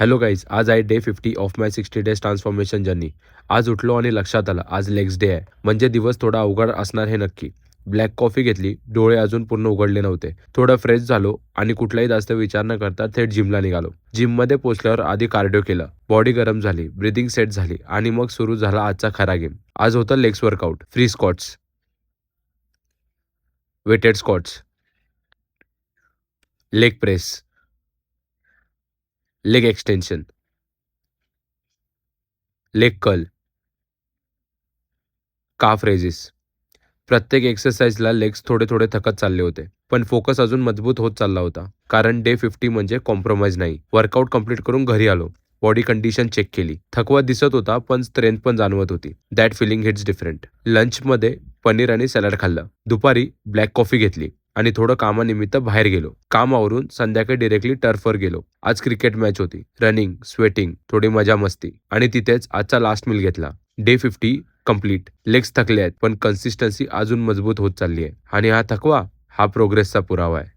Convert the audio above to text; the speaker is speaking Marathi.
हॅलो गाईज, आज आहे day 50 of my 60 days transformation journey. आज उठलो आणि लक्षात आलं आज लेग्स डे आहे. म्हणजे दिवस थोडा अवघड असणार हे नक्की. ब्लॅक कॉफी घेतली, डोळे अजून पूर्ण उघडले नव्हते. थोडं फ्रेश झालो आणि कुठलाही जास्त विचार न करता थेट जिमला निघालो. जिममध्ये पोहोचल्यावर आधी कार्डिओ केलं, बॉडी गरम झाली, ब्रिदिंग सेट झाली आणि मग सुरू झाला आजचा खरा गेम. आज होतं legs workout, free squats, weighted squats, leg press, leg extension, leg curl, calf raises. प्रत्येक एक्सरसाइजला लेग्स थोडे थोडे थकत चालले होते, पण फोकस अजून मजबूत होत चालला होता. कारण डे 50 म्हणजे कॉम्प्रोमाइज नाही. वर्कआउट कंप्लीट करून घरी आलो, बॉडी कंडिशन चेक केली. थकवा दिसत होता, पण स्ट्रेंथ पण जाणवत होती. That feeling hits different. लंचमध्ये पनीर आणि सॅलड खाल्लं. दुपारी ब्लॅक कॉफी घेतली आणि थोडं कामानिमित्त बाहेर गेलो. कामावरून संध्याकाळी डिरेक्टली टर्फवर गेलो. आज क्रिकेट मॅच होती. रनिंग, स्वेटिंग, थोडी मजा मस्ती आणि तिथेच आजचा लास्ट मील घेतला. Day 50 complete. लेग्स थकले आहेत, पण कन्सिस्टन्सी अजून मजबूत होत चालली आहे आणि हा थकवा हा प्रोग्रेसचा पुरावा आहे.